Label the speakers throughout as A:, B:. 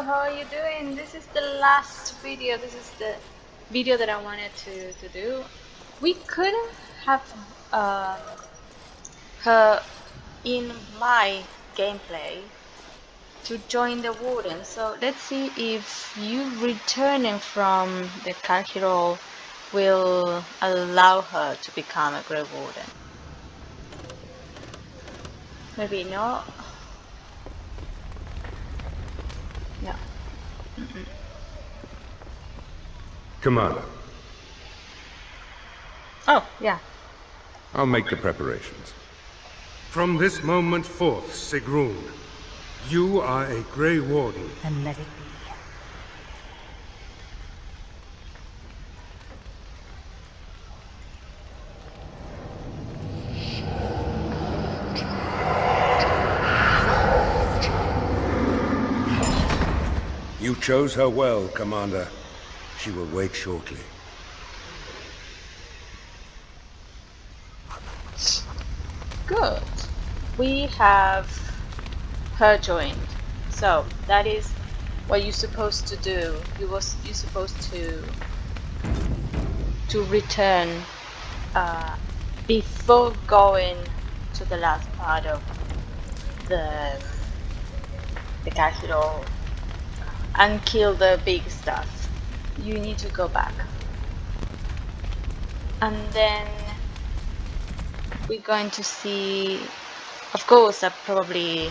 A: how are you doing? This is the last video. This is the video that I wanted to do. We could have her in my gameplay to join the warden. So let's see if you returning from the cathedral will allow her to become a Grey Warden. Maybe not. No.
B: Commander,
A: Oh, yeah.
B: I'll make the preparations. From this moment forth, Sigrun, you are a Grey Warden.
C: And let it be.
B: You chose her well, Commander. She will wake shortly.
A: Good. We have her joined. So that is what you're supposed to do. You're supposed to return before going to the last part of the cathedral and kill the big stuff. You need to go back. And then we're going to see, of course, that probably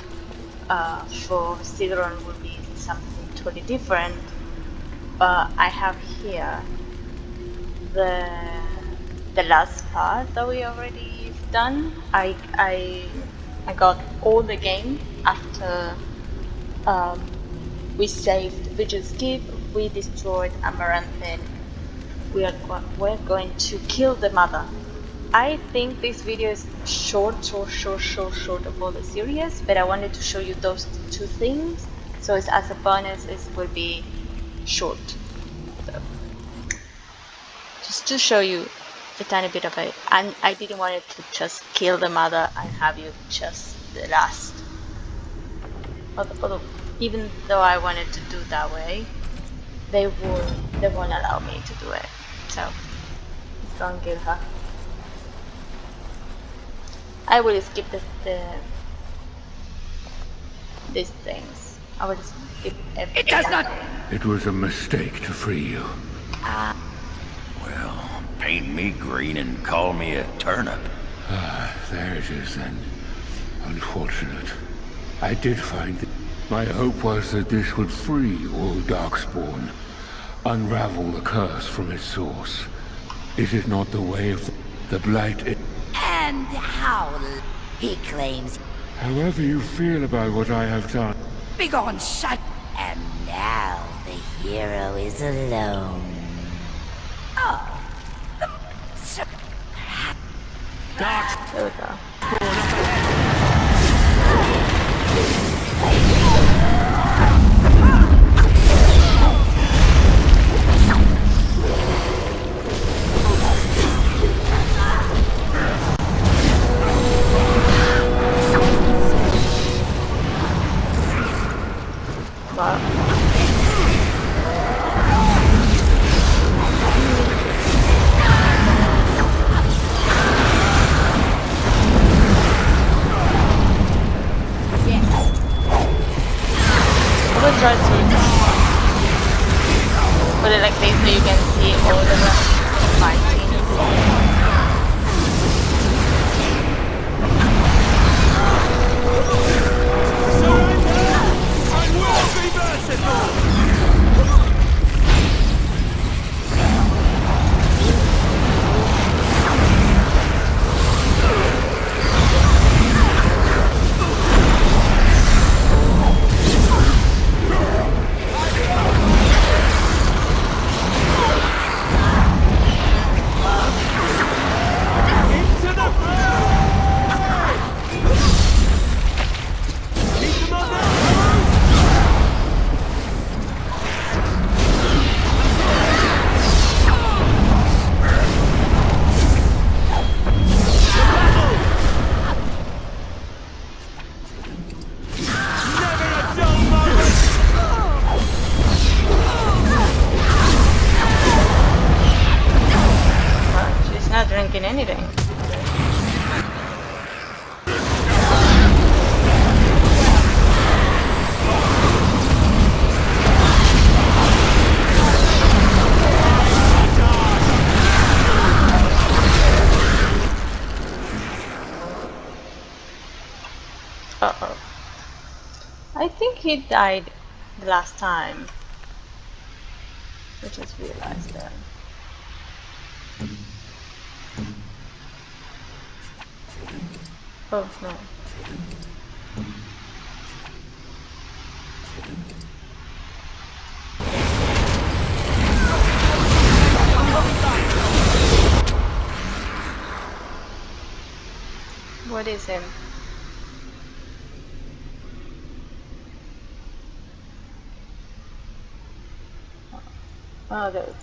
A: for Sigrun will be something totally different, but I have here the last part that we already done. I got all the game after we saved Vigil's keep, we destroyed Amaranthine. We're going to kill the mother. I think this video is short of all the series, but I wanted to show you those two things. So it's as a bonus, it will be short. So, just to show you a tiny bit of it. And I didn't want it to just kill the mother and have you just the last. Although, even though I wanted to do that way, they won't allow me to do it. So let's go and kill her. I will skip these things. I will skip everything.
C: It does not.
D: It was a mistake to free you.
E: Well, paint me green and call me a turnip.
D: There it is then. Unfortunate. I did find it. My hope was that this would free all Darkspawn, unravel the curse from its source. Is it not the way of the Blight?
C: And howl. He claims.
D: However you feel about what I have done.
C: Begone, shut. And now the hero is alone. Oh.
A: There we go. drinking anything. Uh-oh. I think he died the last time. I just realized that. Oh no. What is him? Oh, there we go.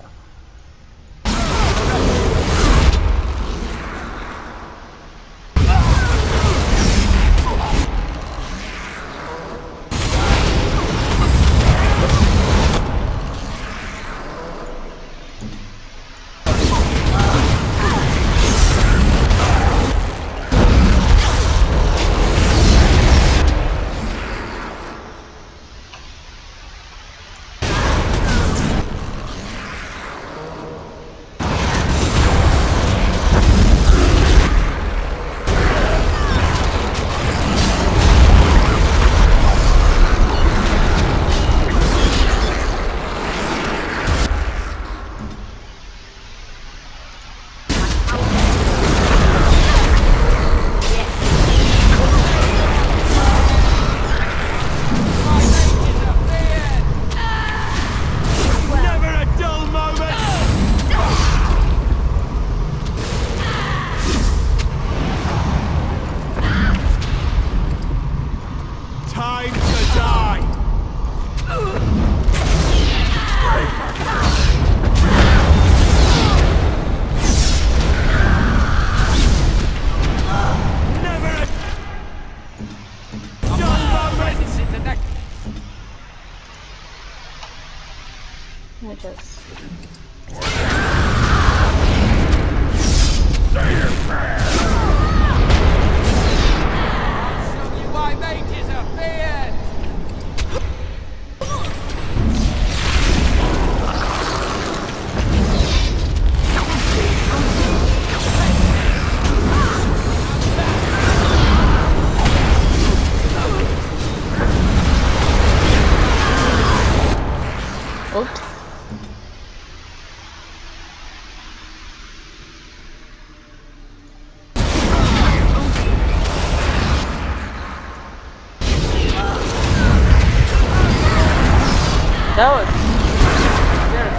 A: I just...
F: Why they disappeared?
A: Oops. That was very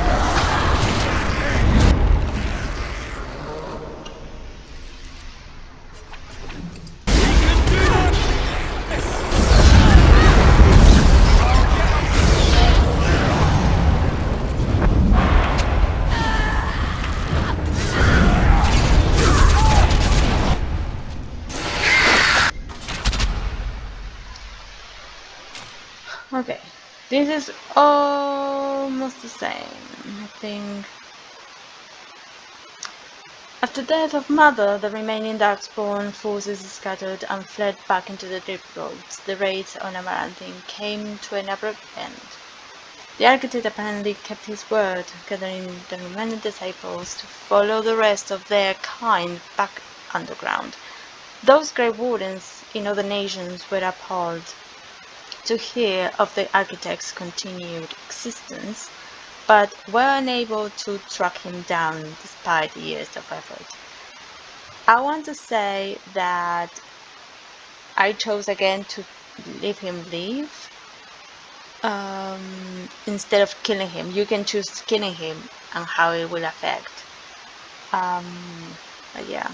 A: okay. This is almost the same, I think. After the death of Mother, the remaining Darkspawn forces scattered and fled back into the Deep Roads. The raids on Amaranthine came to an abrupt end. The architect apparently kept his word, gathering the remaining disciples to follow the rest of their kind back underground. Those Grey Wardens in other nations were appalled to hear of the architect's continued existence, but were unable to track him down despite years of effort. I want to say that I chose again to leave him live instead of killing him. You can choose killing him and how it will affect. But yeah.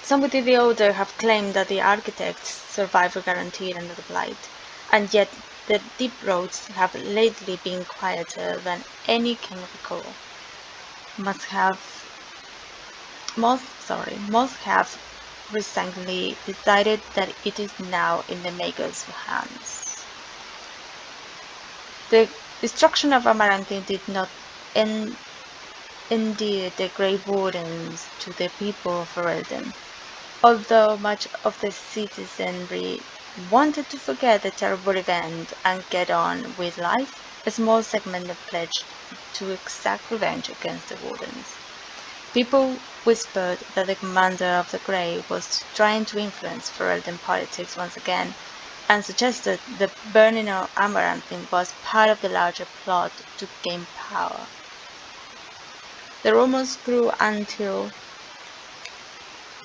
A: Some within the Order have claimed that the architect's survival guaranteed another blight, and yet the Deep Roads have lately been quieter than any can recall. Most have recently decided that it is now in the Maker's hands. The destruction of Amaranthine did not end endeared the Grey Wardens to the people of Ferelden. Although much of the citizenry wanted to forget the terrible event and get on with life, a small segment pledged to exact revenge against the Wardens. People whispered that the commander of the Grey was trying to influence Ferelden politics once again, and suggested the burning of Amaranthine was part of the larger plot to gain power. The rumors grew until,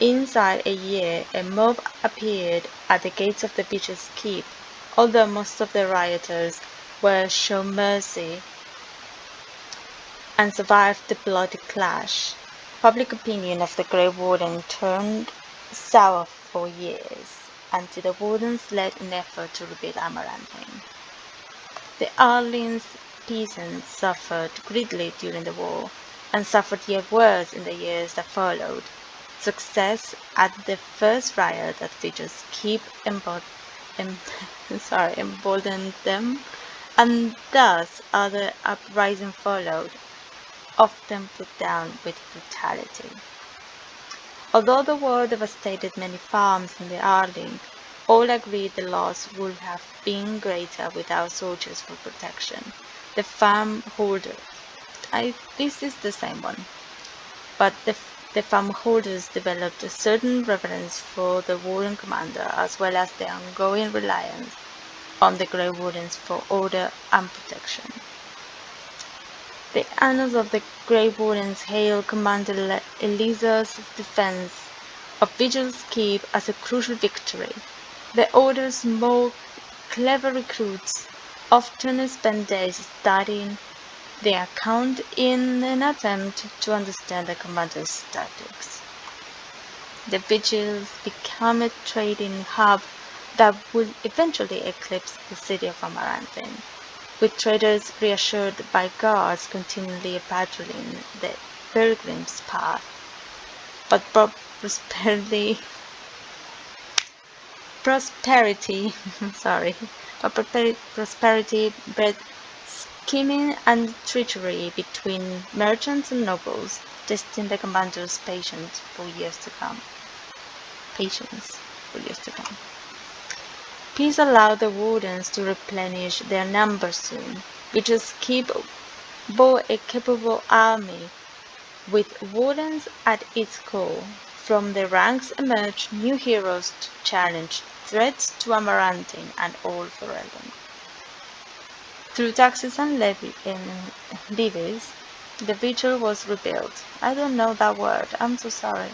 A: inside a year, a mob appeared at the gates of the Vigil's keep. Although most of the rioters were shown mercy and survived the bloody clash, public opinion of the Grey Warden turned sour for years, until the Wardens led an effort to rebuild Amaranthine. The Arlin's peasants suffered greatly during the war, and suffered yet worse in the years that followed. Success at the first riot at Vigil's keep emboldened them, and thus other uprisings followed, often put down with brutality. Although the war devastated many farms in the Arling, all agreed the loss would have been greater without soldiers for protection. The farm holders, this is the same one, but the farm holders developed a certain reverence for the Warden commander, as well as the ongoing reliance on the Grey Wardens for order and protection. The annals of the Grey Wardens hail Commander Eliza's defense of Vigil's keep as a crucial victory. The Order's more clever recruits often spend days studying the account in an attempt to understand the commander's tactics. The Vigils become a trading hub that would eventually eclipse the city of Amaranthine, with traders reassured by guards continually patrolling the pilgrim's path. But prosperity bred scheming and treachery between merchants and nobles, testing the commander's patience for years to come. Peace allowed the Wardens to replenish their numbers soon, Vigil's keep bore a capable army. With Wardens at its core, from the ranks emerged new heroes to challenge threats to Amaranthine and all Ferelden. Through taxes and levies, the Vigil was rebuilt. I don't know that word, I'm so sorry.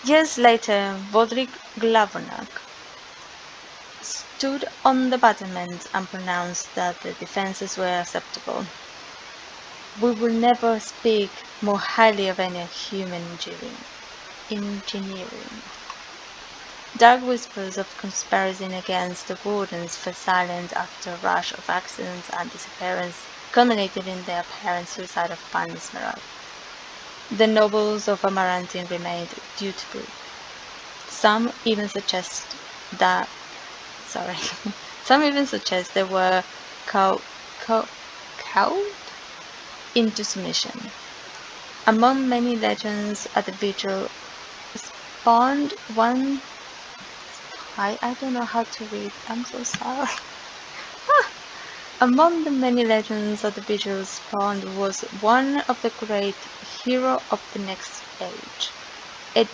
A: Years later, Bodrik Glavonak stood on the battlements and pronounced that the defenses were acceptable. We will never speak more highly of any human engineering. Dark whispers of conspiracy against the Wardens fell silent after a rush of accidents and disappearance culminated in the apparent suicide of Pan Esmeralda. The nobles of Amaranthine remained dutiful. Some even suggest they were cowed into submission. Among many legends at the Vigil spawned one. I don't know how to read. I'm so sorry. Among the many legends at the Vigil spawned was one of the great hero of the next age, a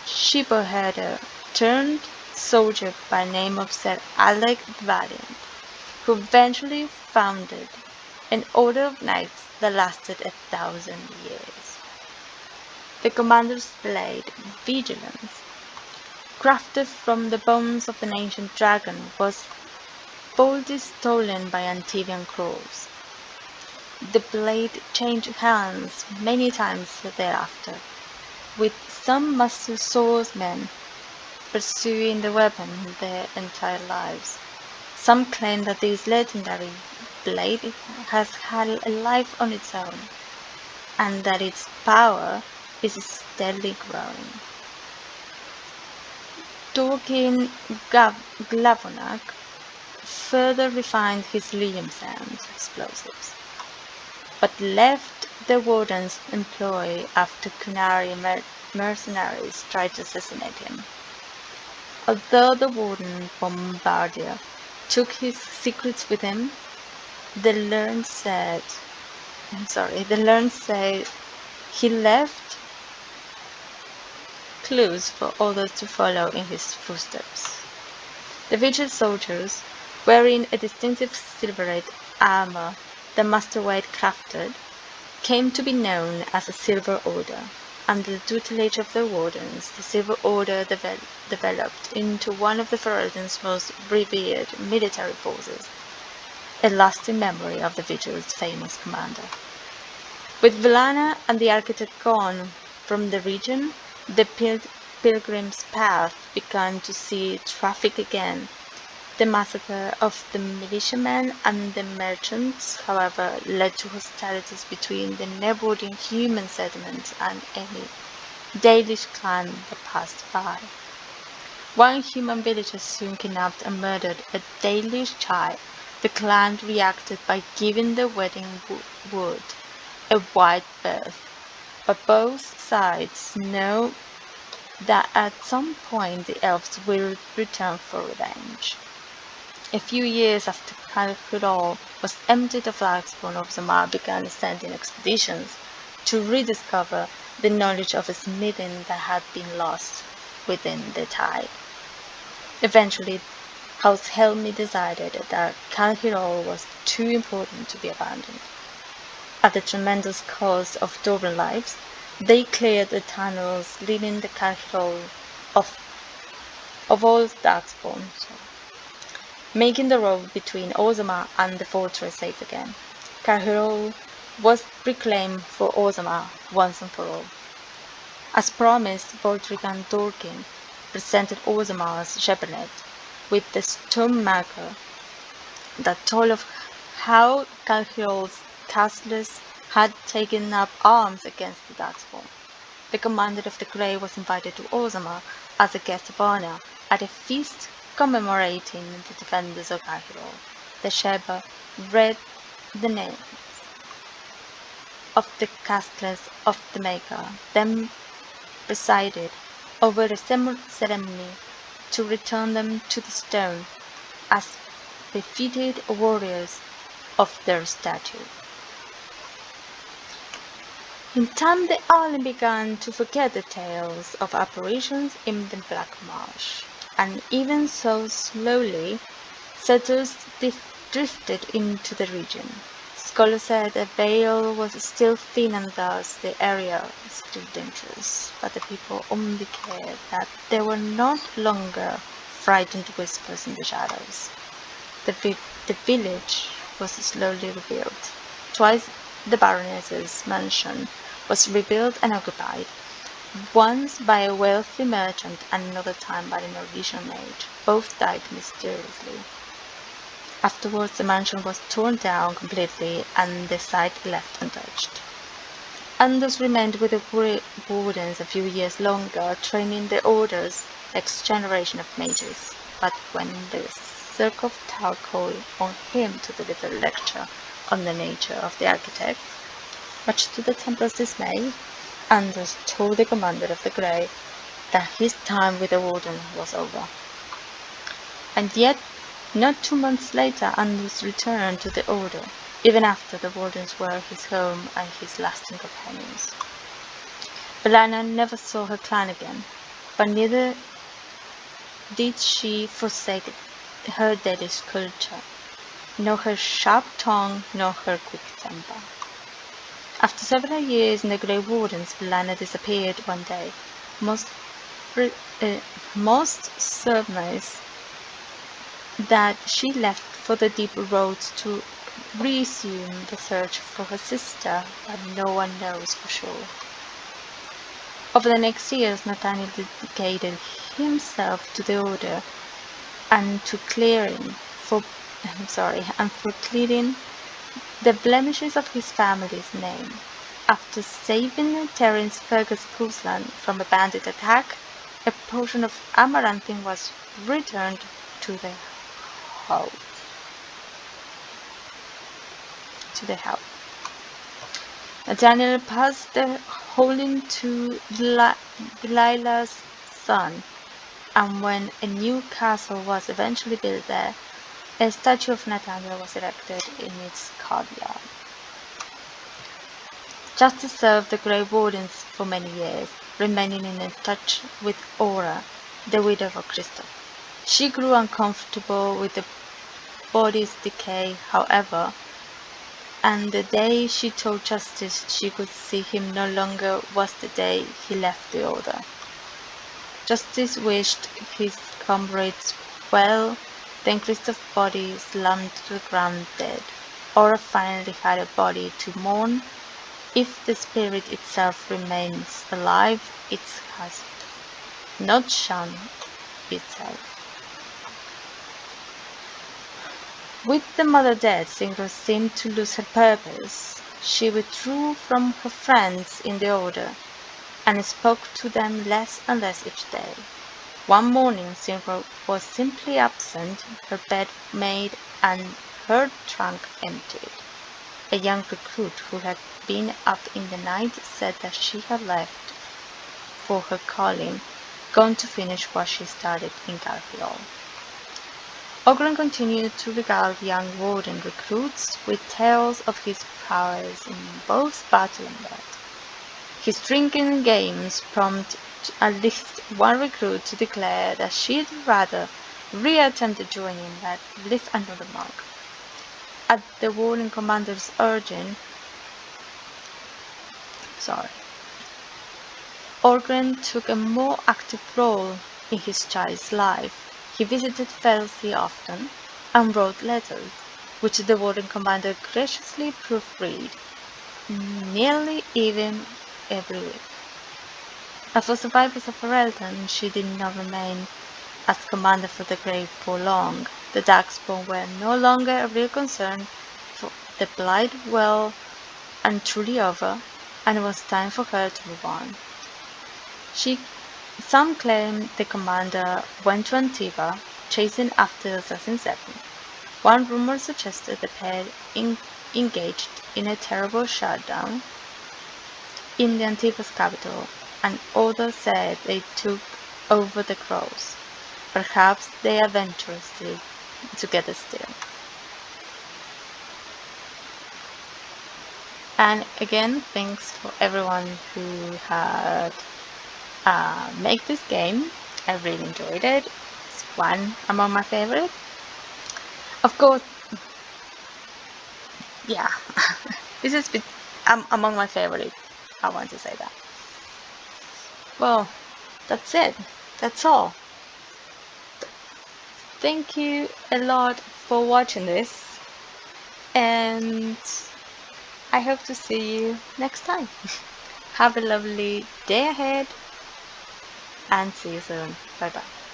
A: sheepherder turned soldier by name of Sir Alec the Valiant, who eventually founded an order of knights that lasted 1,000 years. The commander's blade, Vigilance, crafted from the bones of an ancient dragon, was boldly stolen by Antivian crows. The blade changed hands many times thereafter, with some master swordsmen pursuing the weapon their entire lives. Some claim that this legendary blade has had a life on its own, and that its power is steadily growing. Dorkin Glavonak further refined his Liam sound explosives, but left the warden's employ after Kunari mercenaries tried to assassinate him. Although the warden Bombardier took his secrets with him, the learned said he left clues for others to follow in his footsteps. The Vigil soldiers, wearing a distinctive silverate armor the Masterweight crafted, came to be known as the Silver Order. Under the tutelage of the Wardens, the Silver Order developed into one of the Ferelden's most revered military forces, a lasting memory of the Vigil's famous commander. With Velana and the Architect gone from the region, the Pilgrim's Path began to see traffic again. The massacre of the militiamen and the merchants, however, led to hostilities between the neighboring human settlements and any Dalish clan that passed by. One human villager soon kidnapped and murdered a Dalish child. The clan reacted by giving the wedding wood a wide berth, but both sides know that at some point the elves will return for revenge. A few years after Calcurol was emptied of Darkspawn, Orzammar began sending expeditions to rediscover the knowledge of smithing that had been lost within the tide. Eventually, House Helmi decided that Calcurol was too important to be abandoned. At the tremendous cost of Dwarven lives, they cleared the tunnels leading the Calcurol of all Darkspawn, making the road between Orzammar and the fortress safe again. Calcurol was reclaimed for Orzammar once and for all. As promised, Voltric and Dorkin presented Orzammar's shepherd with the stone marker that told of how Calcurol's castles had taken up arms against the Darkspawn. The commander of the Grey was invited to Orzammar as a guest of honor at a feast commemorating the defenders of Calcurol. The shepherd read the names of the castles of the Maker, then presided over a ceremony to return them to the stone as befitted warriors of their stature. In time the island began to forget the tales of apparitions in the Black Marsh, and even so slowly settlers drifted into the region. Scholars said the veil was still thin and thus the area was still dangerous, but the people only cared that there were not longer frightened whispers in the shadows. The village was slowly rebuilt. Twice the Baroness's mansion was rebuilt and occupied, once by a wealthy merchant and another time by a Norwegian maid. Both died mysteriously. Afterwards the mansion was torn down completely and the site left untouched. Anders remained with the Wardens a few years longer, training the Order's next generation of mages, but when the Circle of Tau called on him to deliver a lecture on the nature of the Architect, much to the Templar's dismay, Anders told the commander of the Grey that his time with the Warden was over. And yet, not 2 months later, Anders returned to the Order, even after the Wardens were his home and his lasting companions. Belana never saw her clan again, but neither did she forsake her Dalish culture, nor her sharp tongue, nor her quick temper. After several years in the Grey Wardens, Belana disappeared one day, most surmise that she left for the deep roads to resume the search for her sister, but no one knows for sure. Over the next years, Nathaniel dedicated himself to the Order and to for clearing the blemishes of his family's name. After saving Terence Fergus Cousland from a bandit attack, a portion of Amaranthine was returned to the house. Nathaniel passed the holding to Delilah's son, and when a new castle was eventually built there, a statue of Nathaniel was erected in its courtyard. Justice served the Grey Wardens for many years, remaining in touch with Aura, the widow of Christoph. She grew uncomfortable with the body's decay, however, and the day she told Justice she could see him no longer was the day he left the Order. Justice wished his comrades well, then Christoph's body slumped to the ground dead. Aura finally had a body to mourn. If the spirit itself remains alive, it has not shunned itself. With the mother dead, Sigrun seemed to lose her purpose. She withdrew from her friends in the Order, and spoke to them less and less each day. One morning Sigrun was simply absent, her bed made and her trunk emptied. A young recruit who had been up in the night said that she had left for her calling, gone to finish what she started in Garfield. Ogren continued to regale young warden recruits with tales of his prowess in both battle and bed. His drinking games prompted at least one recruit to declare that she'd rather re-attempt joining than live another monk. At the warden commander's urging, Orgren took a more active role in his child's life. He visited Felsi often and wrote letters, which the warden commander graciously proofread, nearly even every week. As for survivors of Ferelden, she did not remain as commander for the Grave for long. The Darkspawn were no longer a real concern, for the Blight well and truly over, and it was time for her to move on. Some claim the commander went to Antiva, chasing after Assassin 7. One rumor suggested the pair engaged in a terrible shutdown in the Antiva's capital, and others said they took over the crows. Perhaps they adventurously together still. And again, thanks for everyone who had made this game. I really enjoyed it. It's one among my favorites. Of course, yeah, this is among my favorites. I want to say that. Well, that's it. That's all. Thank you a lot for watching this, and I hope to see you next time. Have a lovely day ahead, and see you soon. Bye bye.